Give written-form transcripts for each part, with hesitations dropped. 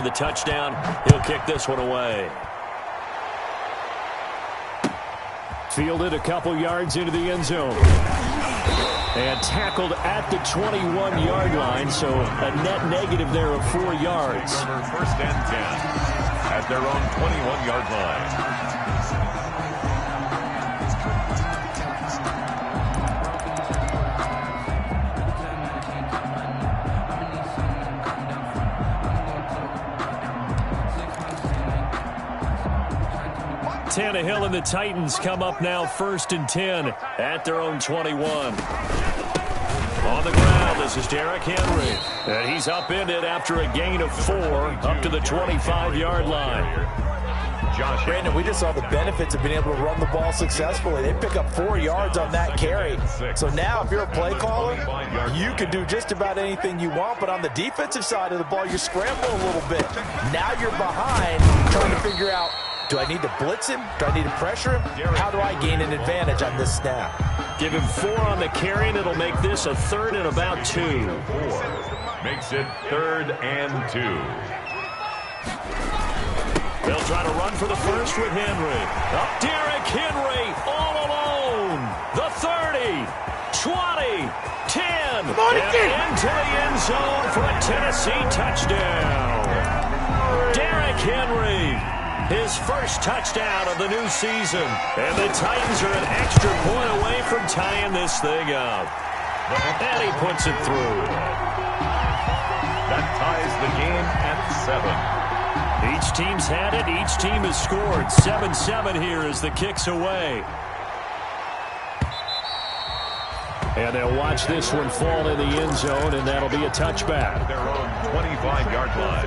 The touchdown, he'll kick this one away. Fielded a couple yards into the end zone. And tackled at the 21-yard line, so a net negative there of 4 yards. First and 10 at their own 21-yard line. Tannehill and the Titans come up now 1st and 10 at their own 21. On the ground, this is Derrick Henry. And he's upended after a gain of 4 up to the 25-yard line. Brandon, we just saw the benefits of being able to run the ball successfully. They pick up 4 yards on that carry. So now if you're a play caller, you can do just about anything you want. But on the defensive side of the ball, you're scrambling a little bit. Now you're behind trying to figure out, do I need to blitz him? Do I need to pressure him? How do I gain an advantage on this snap? Give him 4 on the carry, and it'll make this a 3rd and about 2. 4 makes it 3rd and 2. They'll try to run for the first with Henry. Up Derrick Henry all alone. The 30, 20, 10. And into the end zone for a Tennessee touchdown. Derrick Henry. His first touchdown of the new season. And the Titans are an extra point away from tying this thing up. And he puts it through. That ties the game at 7. Each team's had it. Each team has scored. 7-7 here as the kick's away. And they'll watch this one fall in the end zone, and that'll be a touchback. Their own 25-yard line.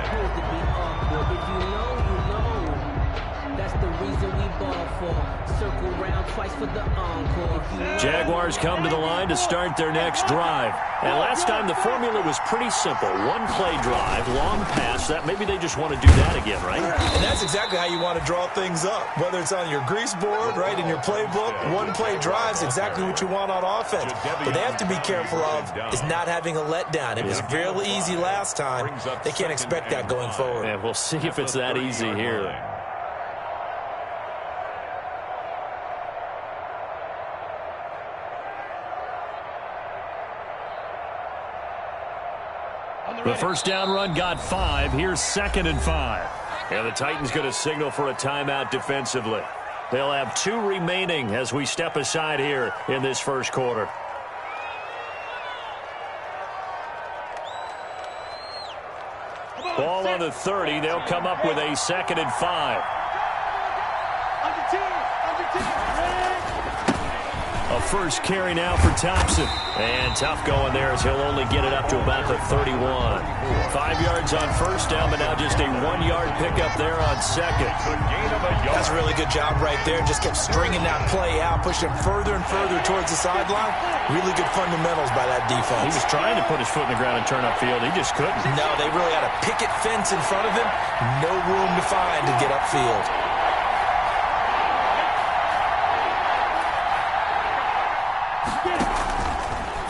Jaguars come to the line to start their next drive. And last time the formula was pretty simple. One play drive, long pass. That maybe they just want to do that again, right? And that's exactly how you want to draw things up. Whether it's on your grease board, right, in your playbook, one play drive is exactly what you want on offense. But they have to be careful of is not having a letdown. It was real easy last time. They can't expect that going forward. And we'll see if it's that easy here. The first down run got 5. Here's 2nd and 5. And the Titans going to signal for a timeout defensively. They'll have 2 remaining as we step aside here in this first quarter. Ball on the 30. They'll come up with a 2nd and 5. A first carry now for Thompson. And tough going there as he'll only get it up to about the 31. 5 yards on first down, but now just a 1-yard pickup there on 2nd. That's a really good job right there. Just kept stringing that play out, pushing him further and further towards the sideline. Really good fundamentals by that defense. He was trying to put his foot in the ground and turn upfield. He just couldn't. No, they really had a picket fence in front of him. No room to find to get upfield.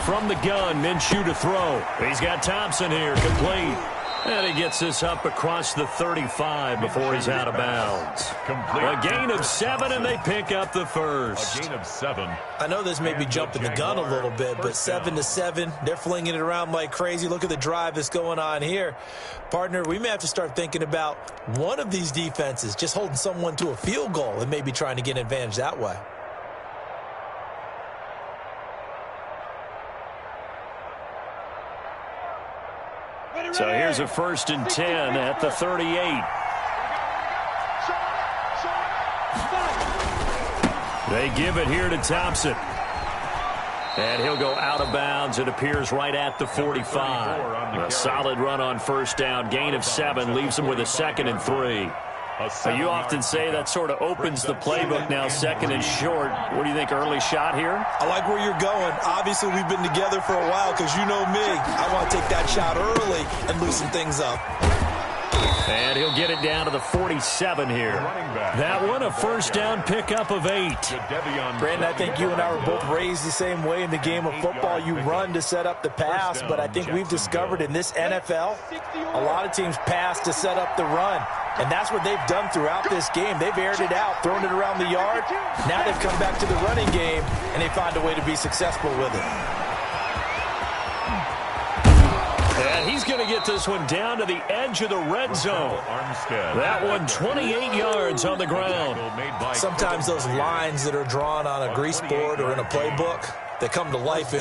From the gun, Minshew to throw. He's got Thompson here, complete. And he gets this up across the 35 before he's out of bounds. A gain of 7, and they pick up the first. A gain of 7. I know this may be jumping the gun a little bit, but 7-7, they're flinging it around like crazy. Look at the drive that's going on here. Partner, we may have to start thinking about one of these defenses just holding someone to a field goal and maybe trying to get an advantage that way. So here's a 1st and 10 at the 38. They give it here to Thompson. And he'll go out of bounds. It appears right at the 45. A solid run on first down. Gain of 7 leaves them with a 2nd and 3. You often say that sort of opens the playbook now, 2nd and short. What do you think, early shot here? I like where you're going. Obviously, we've been together for a while because you know me. I want to take that shot early and loosen things up. And he'll get it down to the 47 here. That one, a first down pickup of 8. Brandon, I think you and I were both raised the same way in the game of football. You run to set up the pass, but I think we've discovered in this NFL, a lot of teams pass to set up the run. And that's what they've done throughout this game. They've aired it out, thrown it around the yard. Now they've come back to the running game, and they find a way to be successful with it. And he's going to get this one down to the edge of the red zone. That one 28 yards on the ground. Sometimes those lines that are drawn on a grease board or in a playbook, they come to life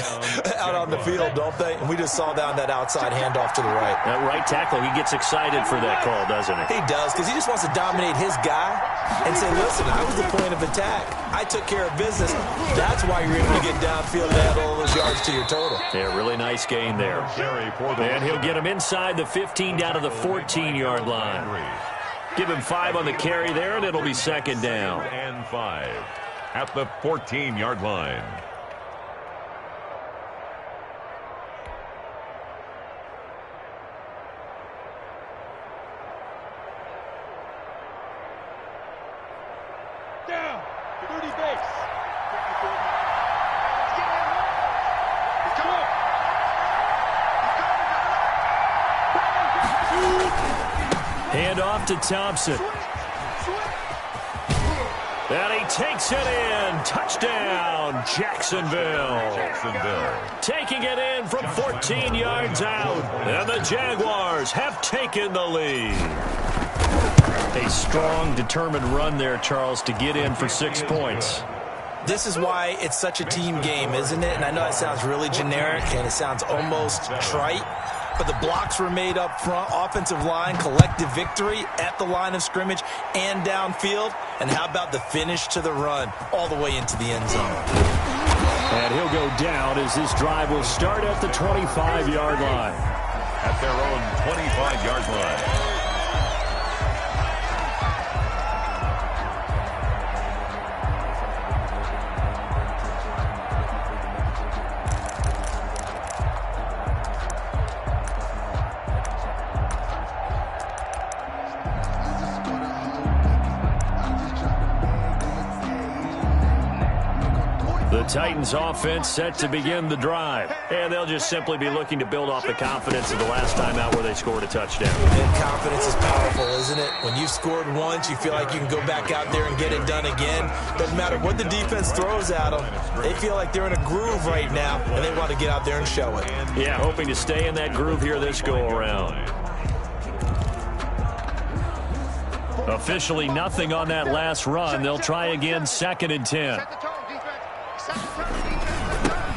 out on the field, don't they? And we just saw down that outside handoff to the right. That right tackle, he gets excited for that call, doesn't he? He does, because he just wants to dominate his guy and say, listen, I was the point of attack. I took care of business. That's why you're able to get downfield and add all those yards to your total. Yeah, really nice gain there. And he'll get him inside the 15 down to the 14-yard line. Give him 5 on the carry there, and it'll be second down. And 5 at the 14-yard line. Hand off to Thompson. And he takes it in. Touchdown, Jacksonville. Taking it in from 14 yards out. And the Jaguars have taken the lead. A strong, determined run there, Charles, to get in for 6 points. This is why it's such a team game, isn't it? And I know that sounds really generic and it sounds almost trite. But the blocks were made up front, offensive line, collective victory at the line of scrimmage and downfield. And how about the finish to the run all the way into the end zone? And he'll go down as this drive will start at the 25-yard line. At their own 25-yard line. The Titans offense set to begin the drive. And they'll just simply be looking to build off the confidence of the last time out where they scored a touchdown. And confidence is powerful, isn't it? When you've scored once, you feel like you can go back out there and get it done again. Doesn't matter what the defense throws at them. They feel like they're in a groove right now, and they want to get out there and show it. Yeah, hoping to stay in that groove here this go-around. Officially nothing on that last run. They'll try again, 2nd and 10.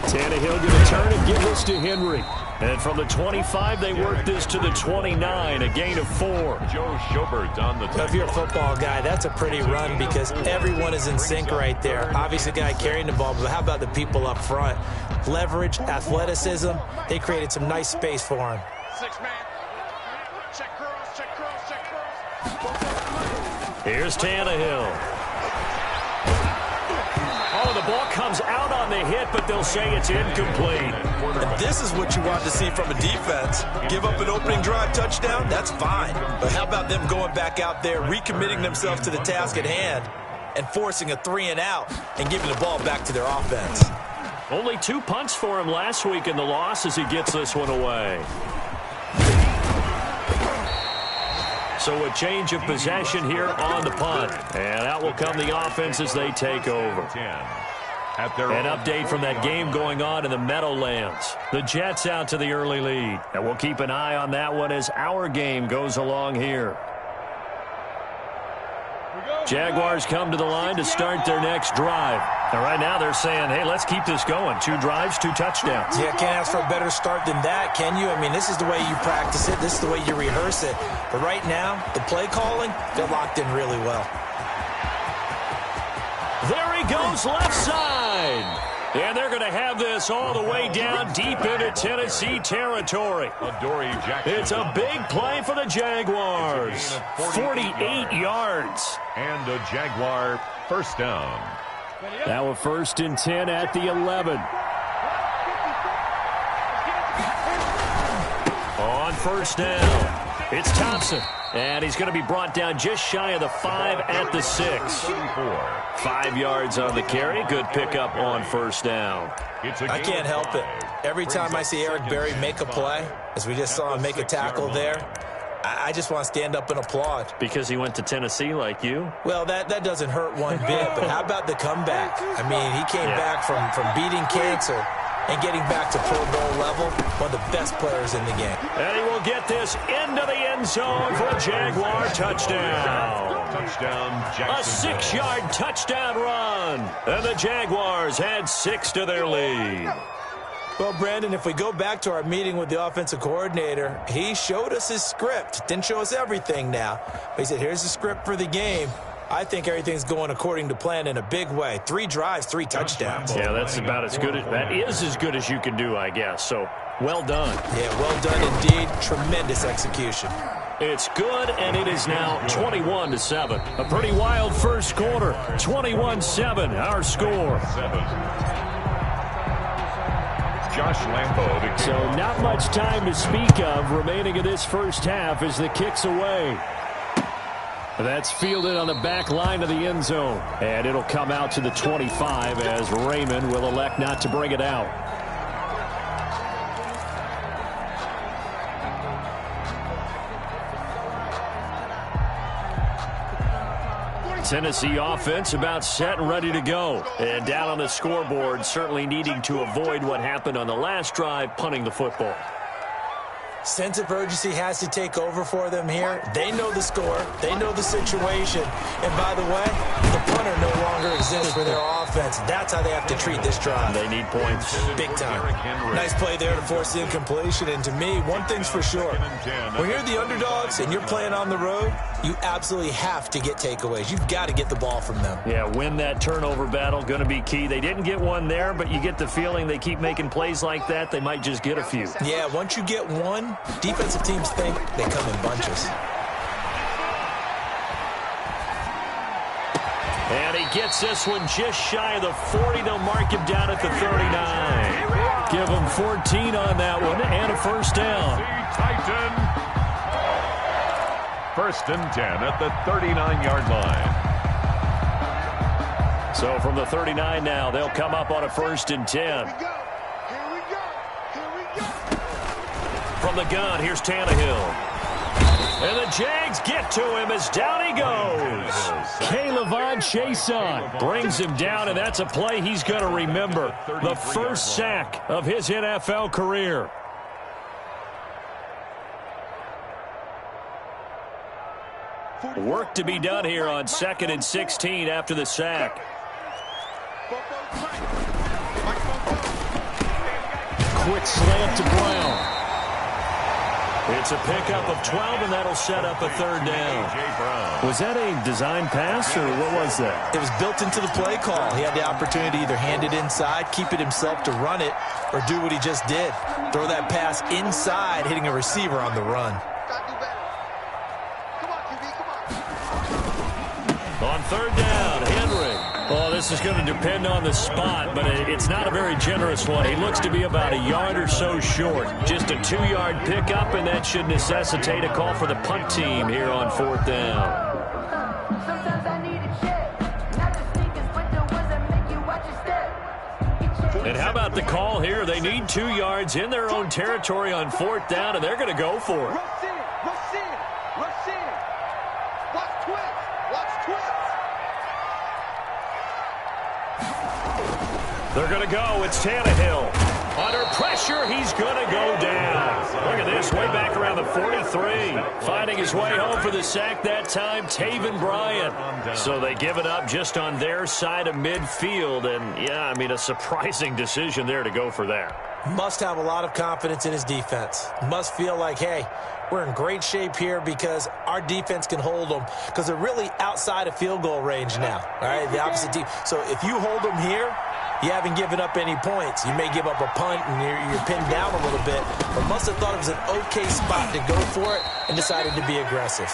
Tannehill going to turn and give this to Henry. And from the 25, they work this to the 29, a gain of 4. Joe Schobert on the If you're a football guy, that's a pretty run because everyone is in sync right there. Obviously, the guy carrying the ball, but how about the people up front? Leverage, athleticism, they created some nice space for him. 6-man. Check curls, check curls, check curls. Here's Tannehill. Oh, the ball comes out on the hit, but they'll say it's incomplete. And this is what you want to see from a defense. Give up an opening drive touchdown, that's fine. But how about them going back out there, recommitting themselves to the task at hand, and forcing a 3-and-out and giving the ball back to their offense. Only 2 punts for him last week in the loss as he gets this one away. So a change of possession here on the punt. And out will come the offense as they take over. An update from that game going on in the Meadowlands. The Jets out to the early lead. And we'll keep an eye on that one as our game goes along here. Jaguars come to the line to start their next drive. And right now they're saying, hey, let's keep this going. 2 drives, 2 touchdowns. Yeah, can't ask for a better start than that, can you? I mean, this is the way you practice it. This is the way you rehearse it. But right now, the play calling, they're locked in really well. There he goes, left side. And they're going to have this all the way down deep into Tennessee territory. It's a big play for the Jaguars. 48 yards. And a Jaguar first down. Now a 1st and 10 at the 11. On 1st down, it's Thompson. And he's going to be brought down just shy of the 5 at the 6. 5 yards on the carry. Good pickup on first down. I can't help it. Every time I see Eric Berry make a play, as we just saw him make a tackle there, I just want to stand up and applaud. Because he went to Tennessee like you? Well, that doesn't hurt one bit, but how about the comeback? I mean, he came back from beating cancer and getting back to Pro Bowl level, one of the best players in the game. And he will get this into the end zone for a Jaguar touchdown. A 6-yard touchdown run. And the Jaguars add 6 to their lead. Well, Brandon, if we go back to our meeting with the offensive coordinator, he showed us his script. Didn't show us everything now. But he said, here's the script for the game. I think everything's going according to plan in a big way. 3 drives, 3 touchdowns. Yeah, that's about as good as that is as good as you can do, I guess. So, well done. Yeah, well done indeed. Tremendous execution. It's good, and it is now 21-7. A pretty wild first quarter. 21-7, our score. Josh Lambo. So not much time to speak of remaining in this first half as the kick's away. That's fielded on the back line of the end zone. And it'll come out to the 25 as Raymond will elect not to bring it out. Tennessee offense about set and ready to go. And down on the scoreboard, certainly needing to avoid what happened on the last drive, punting the football. Sense of urgency has to take over for them here. They know the score. They know the situation. And by the way, the punter no longer exists for their offense. That's how they have to treat this drive. They need points. Big time. Nice play there to force the incompletion. And to me, one thing's for sure. When you're the underdogs and you're playing on the road, you absolutely have to get takeaways. You've got to get the ball from them. Yeah, win that turnover battle. Going to be key. They didn't get one there, but you get the feeling they keep making plays like that. They might just get a few. Yeah, once you get one, defensive teams think they come in bunches. And he gets this one just shy of the 40. They'll mark him down at the 39. Give him 14 on that one and a first down. Titan. First and 10 at the 39-yard line. So from the 39 now, they'll come up on a first and 10. From the gun, here's Tannehill. And the Jags get to him as down he goes. K'Lavon Chaisson brings him down, and that's a play he's going to remember. The first sack of his NFL career. Work to be done here on 2nd and 16 after the sack. Quick slant to Brown. It's a pickup of 12, and that'll set up a third down. Was that a design pass, or what was that? It was built into the play call. He had the opportunity to either hand it inside, keep it himself to run it, or do what he just did. Throw that pass inside, hitting a receiver on the run. On third down, Henry. Oh, this is going to depend on the spot, but it's not a very generous one. He looks to be about a yard or so short. Just a 2-yard pickup, and that should necessitate a call for the punt team here on 4th down. And how about the call here? They need 2 yards in their own territory on 4th down, and they're going to go for it. They're going to go. It's Tannehill. Under pressure, he's going to go down. Look at this, way back around the 43. Finding his way home for the sack that time, Taven Bryan. So they give it up just on their side of midfield. And, yeah, I mean, a surprising decision there to go for that. Must have a lot of confidence in his defense. Must feel like, hey, we're in great shape here because our defense can hold them because they're really outside of field goal range now. All right, the opposite team. So if you hold them here, you haven't given up any points. You may give up a punt and you're pinned down a little bit, but must have thought it was an okay spot to go for it and decided to be aggressive.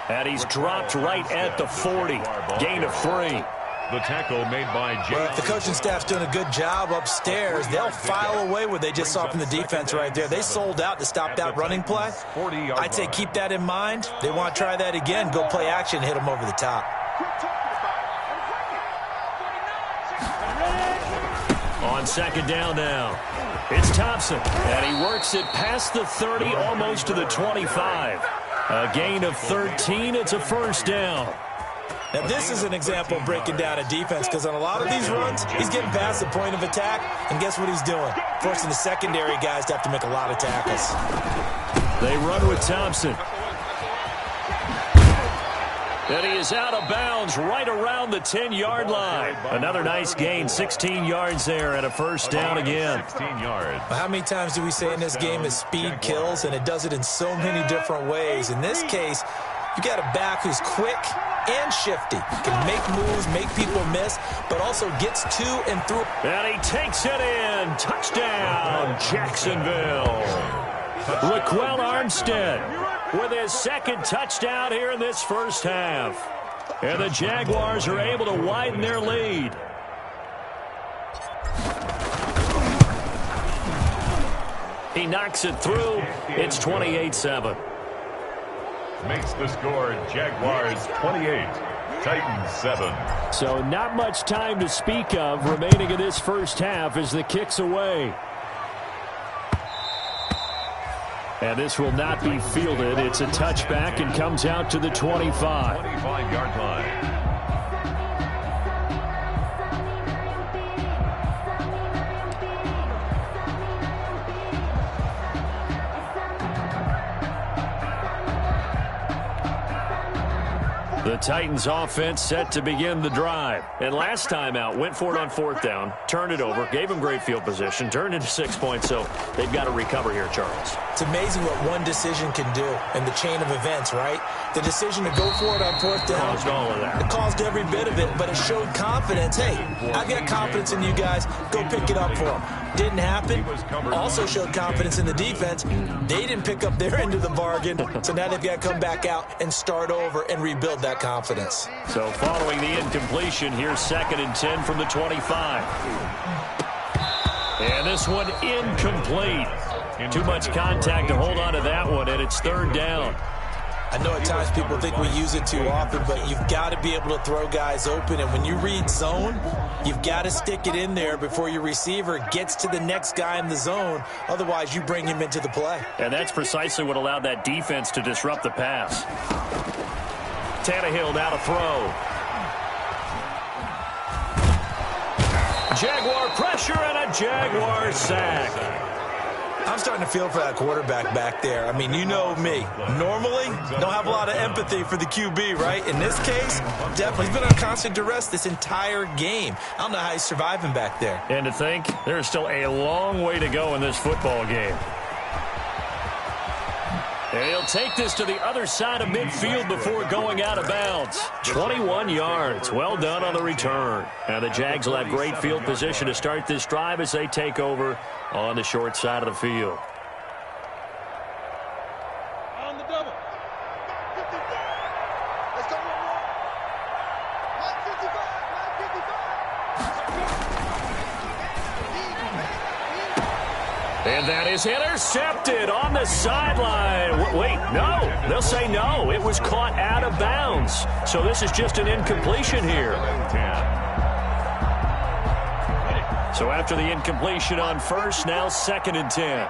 And he's dropped right at the 40. Gain of 3. The tackle made by James. Well, if the coaching staff's doing a good job upstairs, they'll file away what they just saw from the defense right there. They sold out to stop that running play. I'd say keep that in mind. They want to try that again. Go play action, hit them over the top. On second down now, it's Thompson, and he works it past the 30, almost to the 25. A gain of 13, it's a first down. Now, this is an example of breaking down a defense, because on a lot of these runs, he's getting past the point of attack, and guess what he's doing? Forcing the secondary guys to have to make a lot of tackles. They run with Thompson. And he is out of bounds right around the 10-yard line. Another nice gain, 16 yards there, and a first down again. 16 yards. How many times do we say in this game is speed kills, and it does it in so many different ways? In this case, you got a back who's quick and shifty, can make moves, make people miss, but also gets to and through. And he takes it in. Touchdown, Jacksonville. Raquel Armstead with his second touchdown here in this first half. And the Jaguars are able to widen their lead. He knocks it through. It's 28-7. Makes the score Jaguars 28, Titans 7. So not much time to speak of remaining in this first half as the kick's away. And this will not be fielded. It's a touchback and comes out to the 25. 25-yard line. The Titans offense set to begin the drive. And last time out, went for it on fourth down, turned it over, gave them great field position, turned into 6 points, so they've got to recover here, Charles. It's amazing what one decision can do in the chain of events, right? The decision to go for it on fourth down. Caused all of that. It caused every bit of it, but it showed confidence. Hey, I've got confidence in you guys. Go pick it up for them. Didn't happen. Also showed confidence in the defense. They didn't pick up their end of the bargain, so now they've got to come back out and start over and rebuild that confidence. So following the incompletion, here's 2nd and 10 from the 25. And this one incomplete. Too much contact to hold on to that one, and it's 3rd down. I know at times people think we use it too often, but you've got to be able to throw guys open. And when you read zone, you've got to stick it in there before your receiver gets to the next guy in the zone. Otherwise, you bring him into the play. And that's precisely what allowed that defense to disrupt the pass. Tannehill now to throw. Jaguar pressure and a Jaguar sack. I'm starting to feel for that quarterback back there. I mean, you know me. Normally, don't have a lot of empathy for the QB, right? In this case, definitely. He's been on constant duress this entire game. I don't know how he's surviving back there. And to think, there's still a long way to go in this football game. And he'll take this to the other side of midfield before going out of bounds. 21 yards. Well done on the return. And the Jags will have great field position to start this drive as they take over on the short side of the field. On the double. 55. Let's go. 155. And that is intercepted on the sideline. Wait, no. They'll say no. It was caught out of bounds. So this is just an incompletion here. So after the incompletion on first, now 2nd and 10.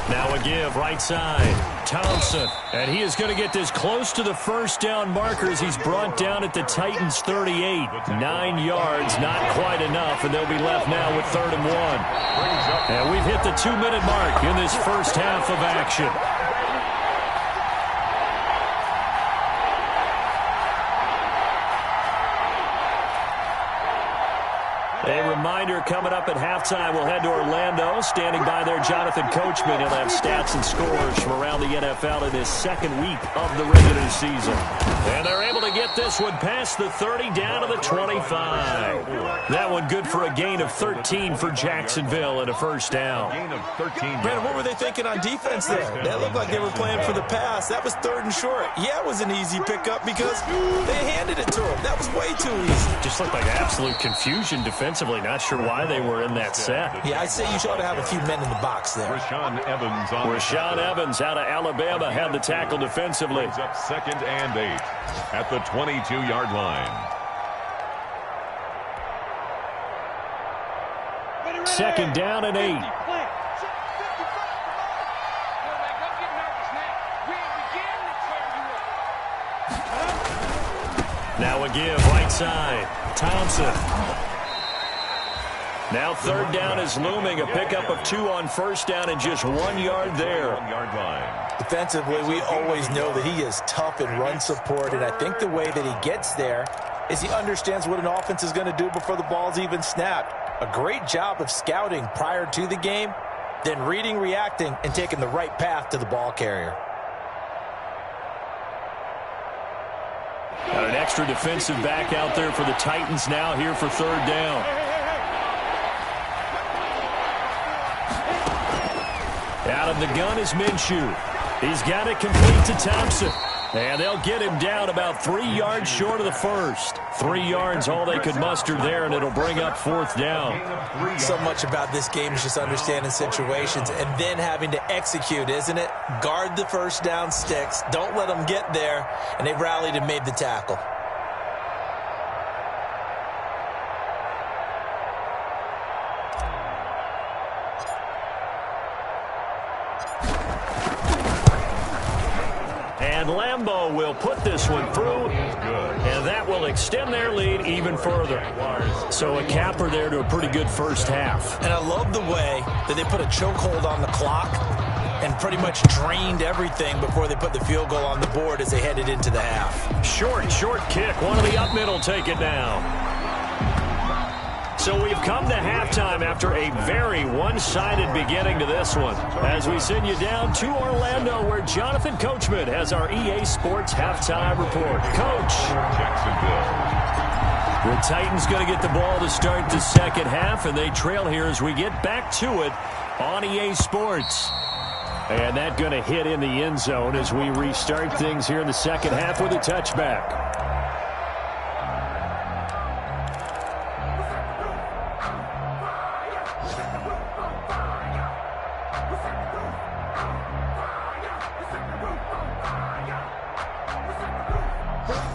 Now a give, right side. Thompson. And he is going to get this close to the first down marker as he's brought down at the Titans 38. 9 yards, not quite enough, and they'll be left now with 3rd and 1. And we've hit the 2-minute mark in this first half of action. A reminder reminder, coming up at halftime, we'll head to Orlando. Standing by there, Jonathan Coachman. He'll have stats and scores from around the NFL in his second week of the regular season. And they're able to get this one past the 30 down to the 25. That one good for a gain of 13 for Jacksonville and a first down. Gain of 13. Brandon, what were they thinking on defense there? That looked like they were playing for the pass. That was 3rd and short. Yeah, it was an easy pickup because they handed it to him. That was way too easy. Just looked like absolute confusion defensively. Not sure why they were in that set. Yeah, I'd say you ought to have a few men in the box there. Rashaan Evans on Rashaan Evans out of Alabama had the tackle defensively. Brings up 2nd and 8 at the 22-yard line. 2nd down and 8. Now a give, right side. Thompson. Now 3rd down is looming. A pickup of 2 on 1st down and just 1 yard there. 1 yard line. Defensively, we always know that he is tough in run support, and I think the way that he gets there is he understands what an offense is going to do before the ball's even snapped. A great job of scouting prior to the game, then reading, reacting, and taking the right path to the ball carrier. Got an extra defensive back out there for the Titans now here for 3rd down. Out of the gun is Minshew. He's got it complete to Thompson. And they'll get him down about 3 yards short of the first. 3 yards all they could muster there, and it'll bring up 4th down. So much about this game is just understanding situations and then having to execute, isn't it? Guard the first down sticks. Don't let them get there. And they rallied and made the tackle. And Lambeau will put this one through, and that will extend their lead even further. So a capper there to a pretty good first half. And I love the way that they put a chokehold on the clock and pretty much drained everything before they put the field goal on the board as they headed into the half. Short kick. One of the up middle take it down. So we've come to halftime after a very one-sided beginning to this one. As we send you down to Orlando, where Jonathan Coachman has our EA Sports halftime report. Coach. Jacksonville. The Titans going to get the ball to start the second half, and they trail here as we get back to it on EA Sports. And that going to hit in the end zone as we restart things here in the second half with a touchback.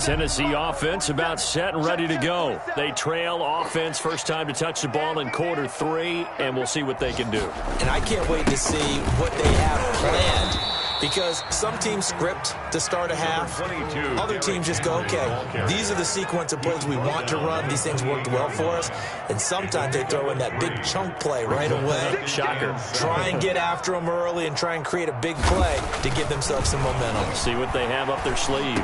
Tennessee offense about set and ready to go. They trail offense first time to touch the ball in quarter 3, and we'll see what they can do. And I can't wait to see what they have planned, because some teams script to start a half. Other teams just go, okay, these are the sequence of plays we want to run. These things worked well for us. And sometimes they throw in that big chunk play right away. Shocker. Try and get after them early and try and create a big play to give themselves some momentum. See what they have up their sleeve.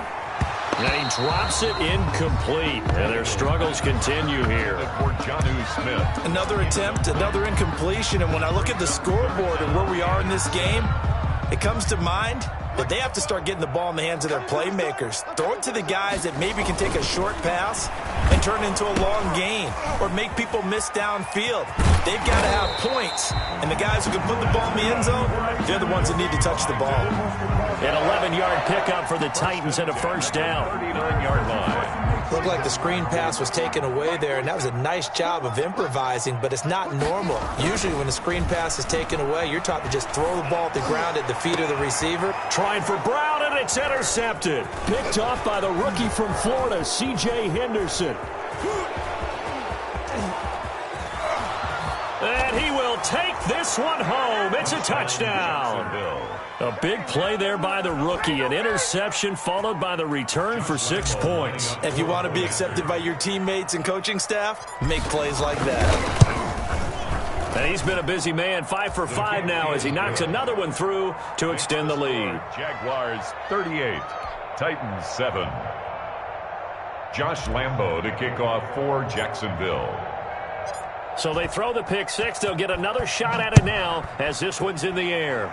And he drops it incomplete. And their struggles continue here. For Jonnu Smith. Another attempt, another incompletion. And when I look at the scoreboard and where we are in this game, it comes to mind that they have to start getting the ball in the hands of their playmakers. Throw it to the guys that maybe can take a short pass and turn it into a long gain or make people miss downfield. They've got to have points. And the guys who can put the ball in the end zone, they're the ones that need to touch the ball. An 11-yard pickup for the Titans and a first down. 39-yard line. Looked like the screen pass was taken away there, and that was a nice job of improvising, but it's not normal. Usually when the screen pass is taken away, you're taught to just throw the ball at the ground at the feet of the receiver. Trying for Brown, and it's intercepted. Picked off by the rookie from Florida, C.J. Henderson. And he will take this one home. It's a touchdown. A big play there by the rookie. An interception followed by the return for 6 points. If you want to be accepted by your teammates and coaching staff, make plays like that. And he's been a busy man, 5 for 5 now as he knocks another one through to extend the lead. Jaguars 38, Titans 7. Josh Lambeau to kick off for Jacksonville. So they throw the pick six. They'll get another shot at it now as this one's in the air.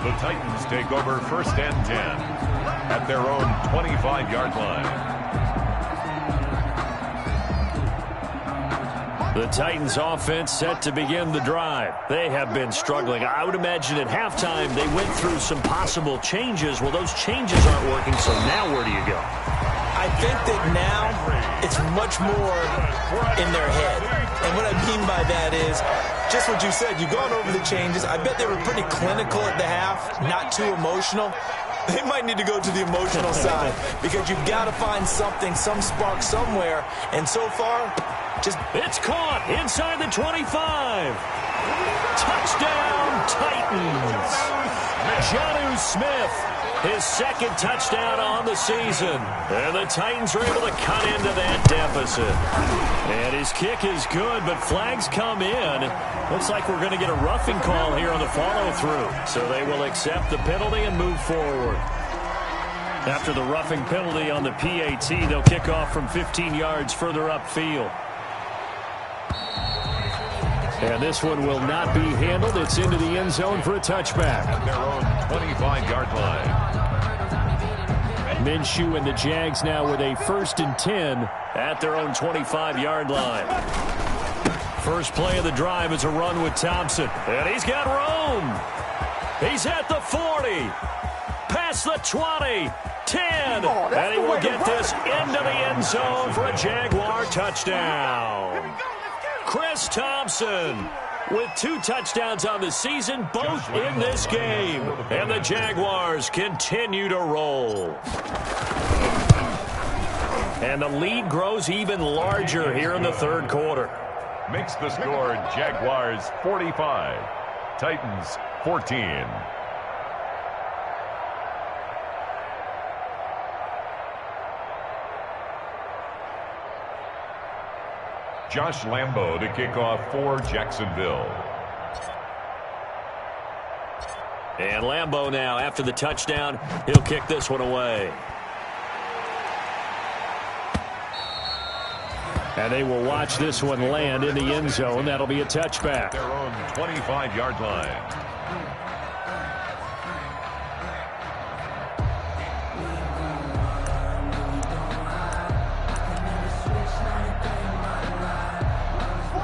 The Titans take over 1st and 10 at their own 25-yard line. The Titans offense set to begin the drive. They have been struggling. I would imagine at halftime they went through some possible changes. Well, those changes aren't working, so now where do you go? I think that now it's much more in their head. And what I mean by that is just what you said. You've gone over the changes. I bet they were pretty clinical at the half, not too emotional. They might need to go to the emotional side because you've got to find something, some spark somewhere. And so far, it's caught inside the 25. Touchdown, Titans. Jonnu Smith, his second touchdown on the season. And the Titans are able to cut into that deficit. And his kick is good, but flags come in. Looks like we're going to get a roughing call here on the follow-through. So they will accept the penalty and move forward. After the roughing penalty on the PAT, they'll kick off from 15 yards further upfield. And this one will not be handled. It's into the end zone for a touchback. At their own 25-yard line. Minshew and the Jags now with a 1st and 10 at their own 25-yard line. First play of the drive is a run with Thompson. And he's got room. He's at the 40. Past the 20. 10. And he will get this into the end zone for a Jaguar touchdown. Chris Thompson with 2 touchdowns on the season, both in this game. And the Jaguars continue to roll. And the lead grows even larger here in the third quarter. Makes the score Jaguars 45, Titans 14. Josh Lambo to kick off for Jacksonville. And Lambo now, after the touchdown, he'll kick this one away. And they will watch this one land in the end zone. That'll be a touchback. Their own 25-yard line.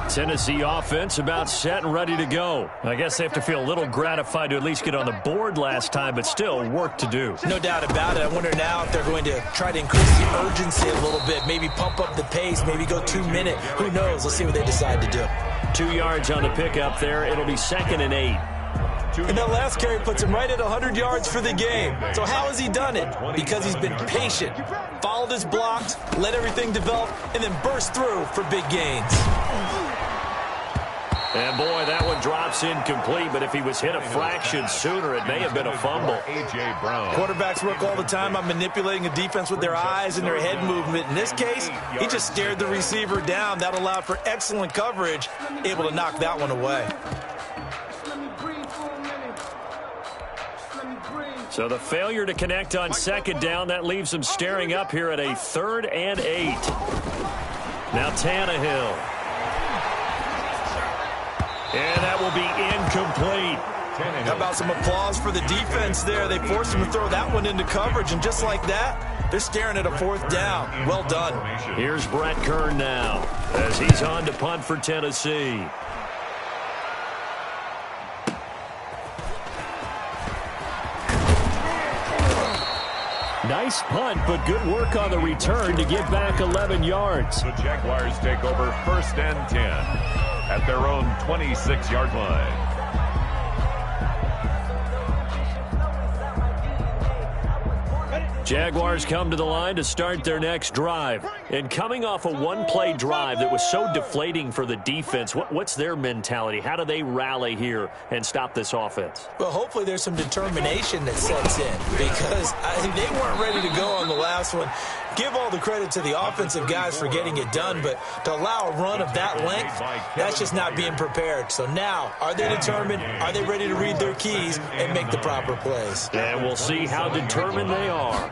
Tennessee offense about set and ready to go. I guess they have to feel a little gratified to at least get on the board last time, but still work to do. No doubt about it. I wonder now if they're going to try to increase the urgency a little bit, maybe pump up the pace, maybe go 2-minute. Who knows? Let's see what they decide to do. 2 yards on the pickup there. It'll be 2nd and 8. And that last carry puts him right at 100 yards for the game. So how has he done it? Because he's been patient, followed his blocks, let everything develop, and then burst through for big gains. And, boy, that one drops incomplete, but if he was hit a fraction sooner, it may have been a fumble. A.J. Brown. Quarterbacks work all the time on manipulating a defense with their eyes and their head movement. In this case, he just stared the receiver down. That allowed for excellent coverage, able to knock that one away. So the failure to connect on 2nd down, that leaves them staring up here at a 3rd and 8. Now Tannehill. And that will be incomplete. How about some applause for the defense there? They forced him to throw that one into coverage, and just like that, they're staring at a 4th down. Well done. Here's Brett Kern now as he's on to punt for Tennessee. Nice punt, but good work on the return to get back 11 yards. The Jaguars take over 1st and 10 at their own 26-yard line. Jaguars come to the line to start their next drive. And coming off a one-play drive that was so deflating for the defense, what's their mentality? How do they rally here and stop this offense? Well, hopefully there's some determination that sets in because they weren't ready to go on the last one. Give all the credit to the offensive guys for getting it done, but to allow a run of that length, that's just not being prepared. So now, are they determined? Are they ready to read their keys and make the proper plays? And we'll see how determined they are.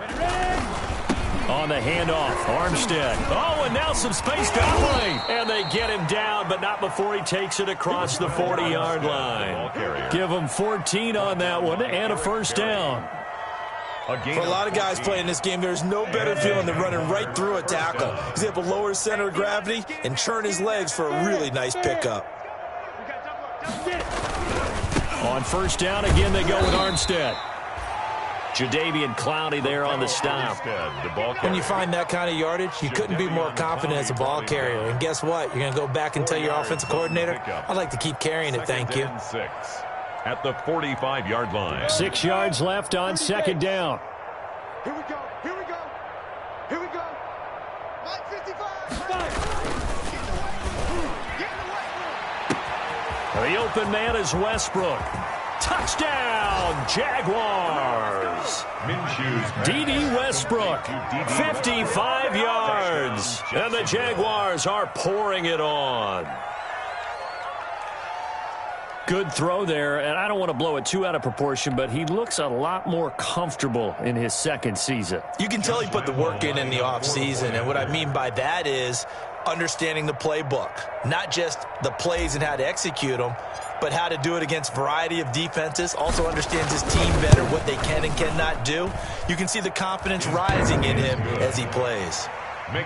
On the handoff, Armstead. Oh, and now some space to operate. And they get him down, but not before he takes it across the 40-yard line. Give him 14 on that one and a first down. For a lot of guys playing this game, there's no better feeling than running right through a tackle. He's able to lower his center of gravity and churn his legs for a really nice pickup. On first down, again, they go with Armstead. Jadeveon Clowney there on the stop. When you find that kind of yardage, you couldn't be more confident as a ball carrier. And guess what? You're going to go back and tell your offensive coordinator, I'd like to keep carrying it, thank you. At the 45-yard line. 6 yards left on second down. Here we go. Here we go. Here we go. Mike 55. The open man is Westbrook. Touchdown, Jaguars. D.D. Westbrook, 55 yards. And the Jaguars are pouring it on. Good throw there, and I don't want to blow it too out of proportion, but he looks a lot more comfortable in his second season. You can tell he put the work in the offseason, and what I mean by that is understanding the playbook. Not just the plays and how to execute them, but how to do it against a variety of defenses. Also understands his team better, what they can and cannot do. You can see the confidence rising in him as he plays.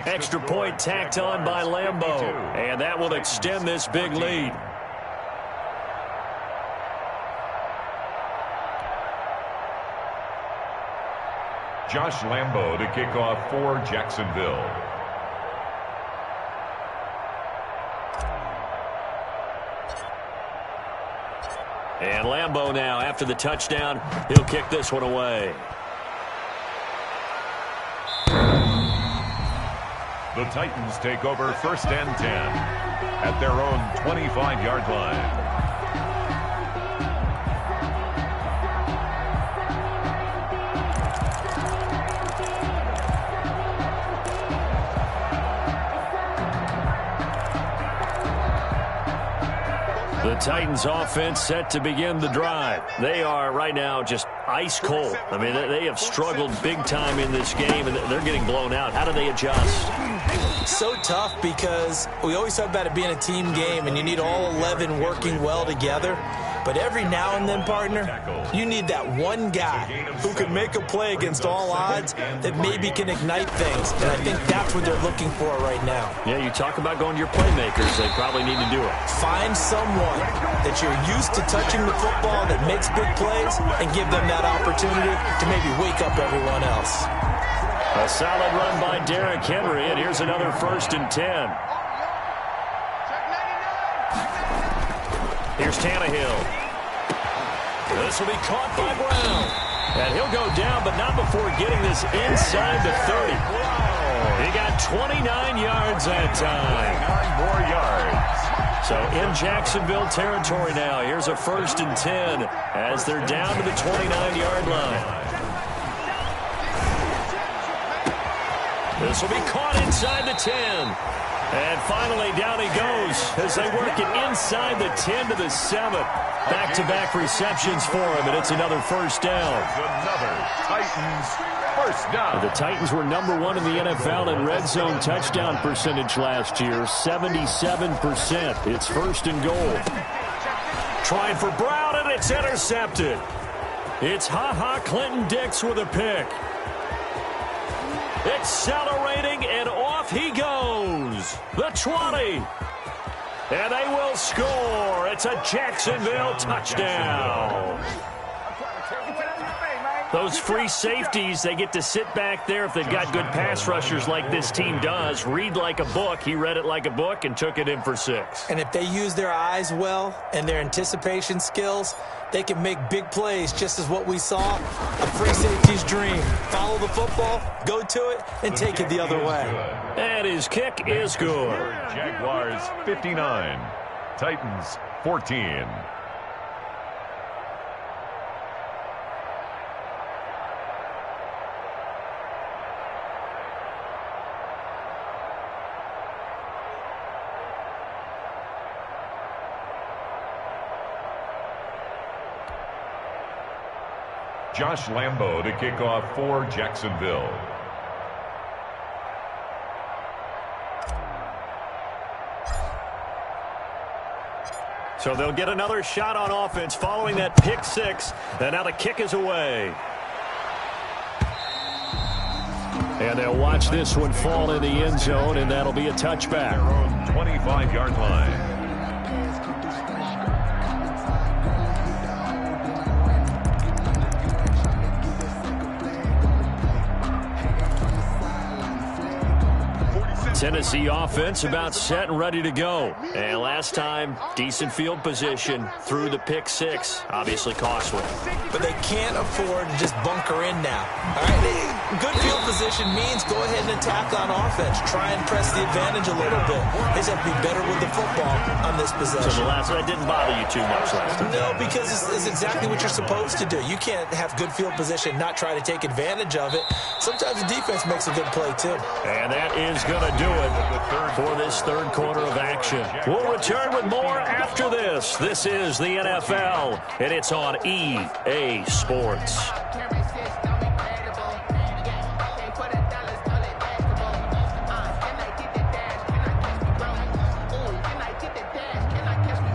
Extra point tacked on by Lambeau, and that will extend this big lead. Josh Lambeau to kick off for Jacksonville. And Lambeau now, after the touchdown, he'll kick this one away. The Titans take over first and 10 at their own 25-yard line. The Titans offense set to begin the drive. They are right now just ice cold. I mean, they have struggled big time in this game, and they're getting blown out. How do they adjust? So tough because we always talk about it being a team game, and you need all 11 working well together. But every now and then, partner, you need that one guy who can make a play against all odds that maybe can ignite things. And I think that's what they're looking for right now. Yeah, you talk about going to your playmakers. They probably need to do it. Find someone that you're used to touching the football that makes big plays and give them that opportunity to maybe wake up everyone else. A solid run by Derrick Henry, and here's another 1st and 10. Here's Tannehill. This will be caught by Brown. And he'll go down, but not before getting this inside the 30. He got 29 yards that time. 9 more yards. So in Jacksonville territory now. Here's a 1st and 10 as they're down to the 29-yard line. This will be caught inside the 10. And finally, down he goes as they work it inside the 10 to the 7. Back-to-back receptions for him, and it's another 1st down. Another Titans first down. The Titans were number 1 in the NFL in red zone touchdown percentage last year, 77%. It's 1st and goal. Trying for Brown, and it's intercepted. It's Clinton Dix with a pick. Accelerating, and off he goes. The 20. And they will score. It's a Jacksonville touchdown. Those free safeties, they get to sit back there if they've got good pass rushers like this team does. Read like a book. He read it like a book and took it in for 6. And if they use their eyes well and their anticipation skills, they can make big plays, just as what we saw, a free safety's dream. Follow the football, go to it, and take it the other way. And his kick is good. Jaguars 59, Titans 14. Josh Lambeau to kick off for Jacksonville. So they'll get another shot on offense following that pick six. And now the kick is away. And they'll watch this one fall in the end zone, and that'll be a touchback. Their own 25-yard line. Tennessee offense about set and ready to go. And last time, decent field position through the pick six. Obviously costly. But they can't afford to just bunker in now. All right, good field position means go ahead and attack on offense. Try and press the advantage a little bit. They just have to be better with the football on this possession. So that didn't bother you too much last time? No, because it's exactly what you're supposed to do. You can't have good field position, not try to take advantage of it. Sometimes the defense makes a good play, too. And that is going to do it for this third quarter of action. We'll return with more after this. This is the NFL, and it's on EA Sports.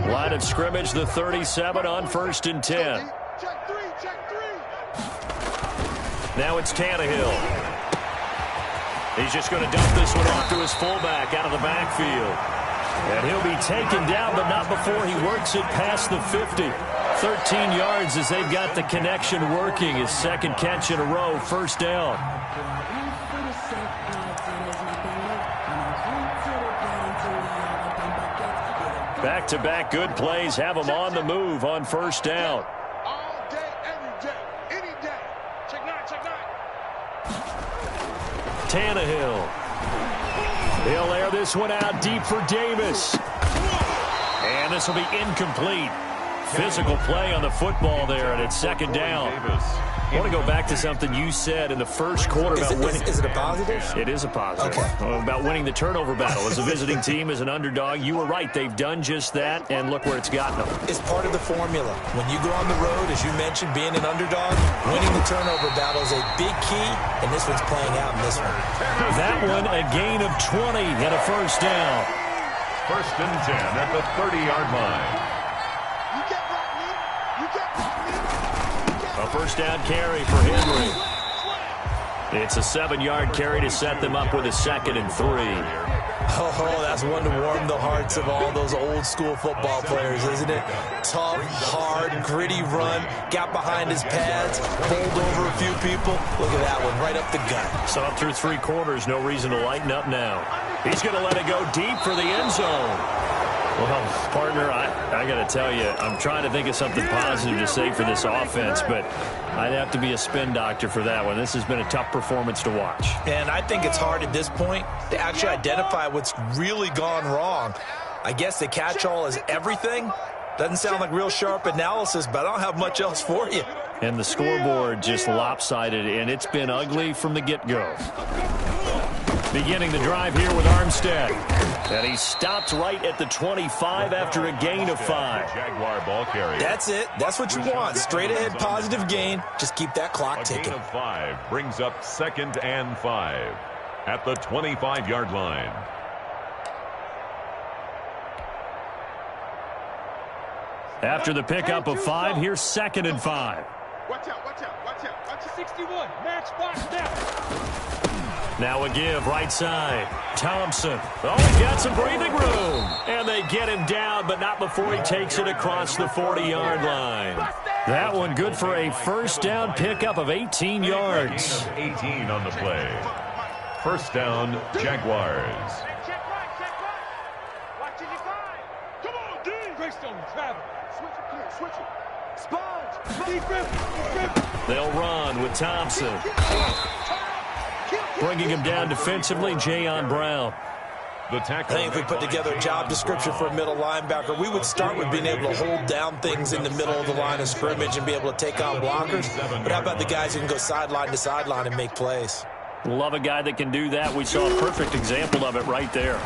Line of scrimmage, the 37 on 1st and 10. Now it's Tannehill. He's just going to dump this one off to his fullback out of the backfield. And he'll be taken down, but not before he works it past the 50. 13 yards as they've got the connection working. His second catch in a row, first down. Back-to-back good plays have him on the move on first down. All day, every day, any day. Check nine. Tannehill. He'll air this one out deep for Davis. And this will be incomplete. Physical play on the football there, and it's second down. I want to go back to something you said in the first quarter about winning. Is it a positive? It is a positive. Okay. About winning the turnover battle. As a visiting team, as an underdog, you were right. They've done just that, and look where it's gotten them. It's part of the formula. When you go on the road, as you mentioned, being an underdog, winning the turnover battle is a big key, and this one's playing out in this one. That one, a gain of 20 and a first down. 1st and 10 at the 30-yard line. A first down carry for Henry. It's a 7-yard carry to set them up with a 2nd and 3. Oh, that's one to warm the hearts of all those old-school football players, isn't it? Tough, hard, gritty run, got behind his pads, bowled over a few people. Look at that one, right up the gut. So up through 3 quarters, no reason to lighten up now. He's going to let it go deep for the end zone. Well, partner, I got to tell you, I'm trying to think of something positive to say for this offense, but I'd have to be a spin doctor for that one. This has been a tough performance to watch. And I think it's hard at this point to actually identify what's really gone wrong. I guess the catch-all is everything. Doesn't sound like real sharp analysis, but I don't have much else for you. And the scoreboard just lopsided, and it's been ugly from the get-go. Beginning the drive here with Armstead. And he stopped right at the 25 after a gain of 5. Jaguar ball carrier. That's it. That's what you want. Straight ahead positive gain. Just keep that clock ticking. A gain of 5 brings up 2nd and 5 at the 25-yard line. After the pickup of 5, here's 2nd and 5. Watch out. Watch your 61. Match box now. Now a give, right side. Thompson. Oh, he's got some breathing room. And they get him down, but not before he takes it across the 40-yard line. That one good for a first down pickup of 18 yards. 18 on the play. First down, Jaguars. Check right. Watch your 5. Come on, D. Greystone, travel. Switch it. Sponge. Defense. They'll run with Thompson. Bringing him down defensively, Jayon Brown. I think if we put together a job description for a middle linebacker, we would start with being able to hold down things in the middle of the line of scrimmage and be able to take on blockers. But how about the guys who can go sideline to sideline and make plays? Love a guy that can do that. We saw a perfect example of it right there.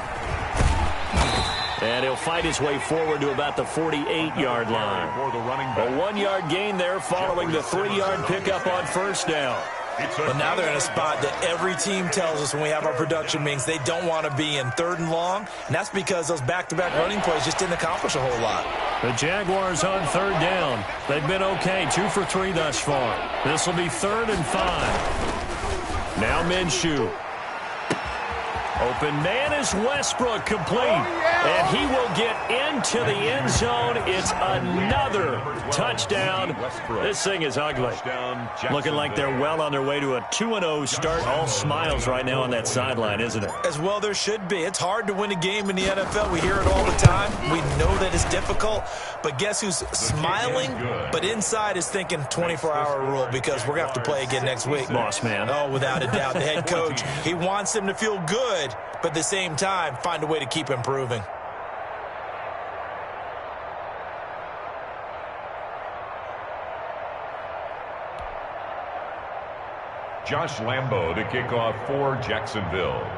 And he'll fight his way forward to about the 48-yard line. A 1-yard gain there following the 3-yard pickup on first down. But now they're in a spot that every team tells us when we have our production meetings they don't want to be in, 3rd and long. And that's because those back-to-back running plays just didn't accomplish a whole lot. The Jaguars on 3rd down. They've been okay, 2 for 3 thus far. This will be 3rd and 5. Now Minshew. Open man is Westbrook, complete. And he will get into the end zone. It's another touchdown. This thing is ugly. Looking like they're well on their way to a 2-0 start. All smiles right now on that sideline, isn't it? As well there should be. It's hard to win a game in the NFL. We hear it all the time. We know that it's difficult. But guess who's smiling, but inside is thinking 24-hour rule because we're going to have to play again next week. Boss man. Oh, without a doubt. The head coach, he wants them to feel good, but at the same time, find a way to keep improving. Josh Lambo to kick off for Jacksonville.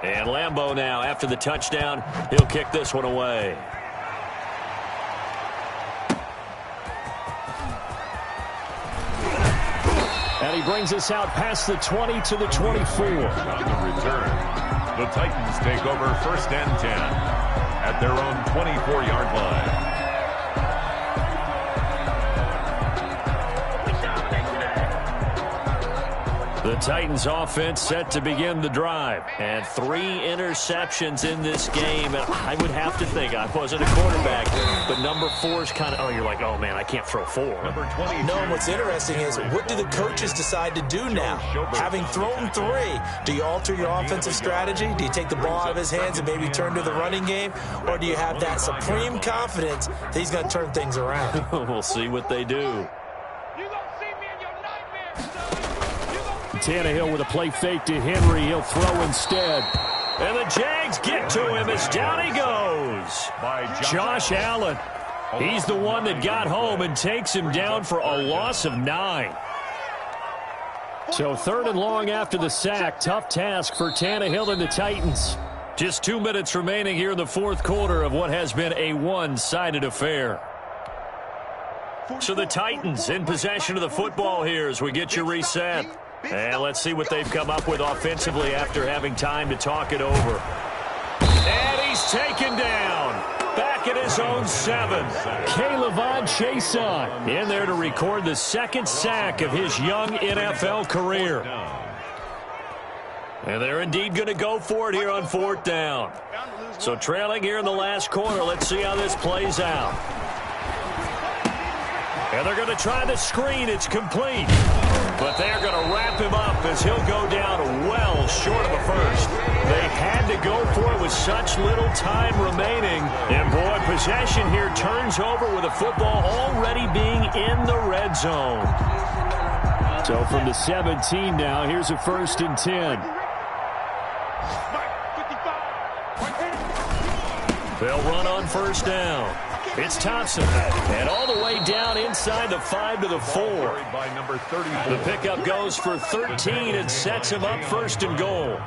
And Lambo now, after the touchdown, he'll kick this one away. And he brings us out past the 20 to the 24. On the return, the Titans take over 1st and 10 at their own 24-yard line. The Titans offense set to begin the drive. And 3 interceptions in this game. And I would have to think, I wasn't a quarterback, but number 4 is kind of, oh, you're like, oh, man, I can't throw 4. Number 20. No, and what's interesting is, what do the coaches decide to do now? Having thrown 3, do you alter your offensive strategy? Do you take the ball out of his hands and maybe turn to the running game? Or do you have that supreme confidence that he's going to turn things around? We'll see what they do. Tannehill with a play fake to Henry. He'll throw instead. And the Jags get to him as down he goes. Josh Allen. He's the one that got home and takes him down for a loss of 9. So 3rd and long after the sack. Tough task for Tannehill and the Titans. Just 2 minutes remaining here in the 4th quarter of what has been a one-sided affair. So the Titans in possession of the football here as we get you reset. And let's see what they've come up with offensively after having time to talk it over. And he's taken down. Back at his own 7. K'Lavon Chaisson in there to record the 2nd sack of his young NFL career. And they're indeed going to go for it here on 4th down. So trailing here in the last quarter, let's see how this plays out. And they're going to try the screen. It's complete. But they're going to wrap him up as he'll go down well short of a first. They had to go for it with such little time remaining. And, boy, possession here turns over with the football already being in the red zone. So from the 17 now, here's a 1st and 10. They'll run on 1st down. It's Thompson, and all the way down inside the 5 to the 4. The pickup goes for 13 and sets him up 1st and goal.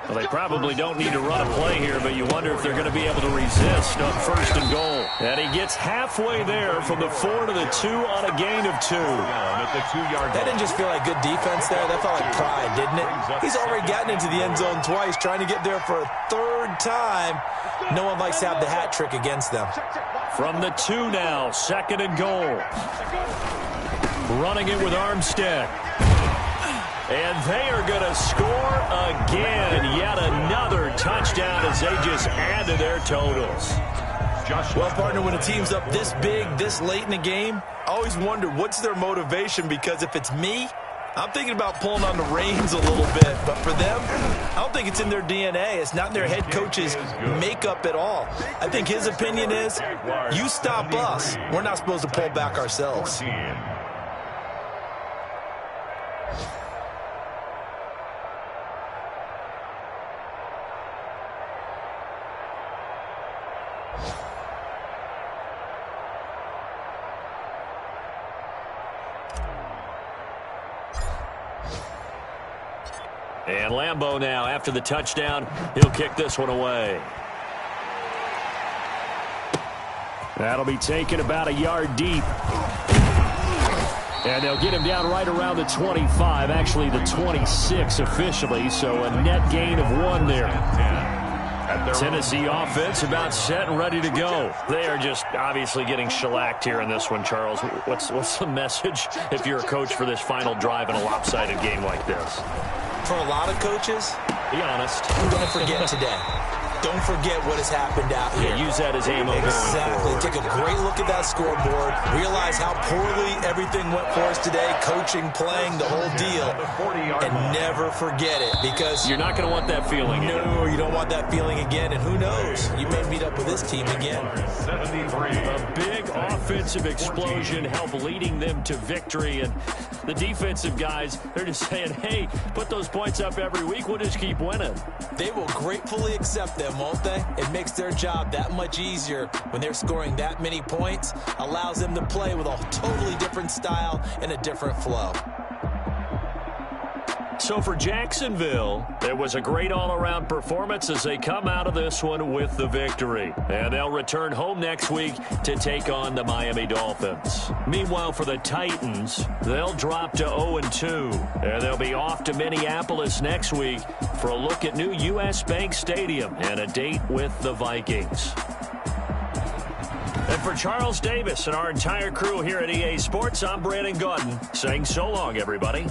Well, they probably don't need to run a play here, but you wonder if they're going to be able to resist on 1st and goal. And he gets halfway there from the 4 to the 2 on a gain of 2. That didn't just feel like good defense there. That felt like pride, didn't it? He's already gotten into the end zone twice, trying to get there for a 3rd time. No one likes to have the hat trick against them. From the 2 now, 2nd and goal. Running it with Armstead. And they are going to score again. Yet another touchdown as they just add to their totals. Well, partner, when a team's up this big, this late in the game, I always wonder what's their motivation, because if it's me, I'm thinking about pulling on the reins a little bit. But for them, I don't think it's in their DNA. It's not in their head coach's makeup at all. I think his opinion is, you stop us, we're not supposed to pull back ourselves. And Lambeau now, after the touchdown, he'll kick this one away. That'll be taken about a yard deep. And they'll get him down right around the 25, actually the 26 officially, so a net gain of 1 there. Tennessee offense about set and ready to go. They are just obviously getting shellacked here in this one, Charles. What's the message if you're a coach for this final drive in a lopsided game like this? For a lot of coaches, be honest, don't forget today. Don't forget what has happened out here. Yeah, use that as ammo. Exactly. Take a great look at that scoreboard. Realize how poorly everything went for us today. Coaching, playing, the whole deal. And never forget it, because you're not going to want that feeling again. No, you don't want that feeling again. And who knows? You may meet up with this team again. A big offensive explosion helped leading them to victory. And the defensive guys, they're just saying, hey, put those points up every week. We'll just keep winning. They will gratefully accept them, won't they? It makes their job that much easier when they're scoring that many points. Allows them to play with a totally different style and a different flow. So for Jacksonville, it was a great all-around performance as they come out of this one with the victory. And they'll return home next week to take on the Miami Dolphins. Meanwhile, for the Titans, they'll drop to 0-2. And they'll be off to Minneapolis next week for a look at new U.S. Bank Stadium and a date with the Vikings. And for Charles Davis and our entire crew here at EA Sports, I'm Brandon Gaudin saying so long, everybody.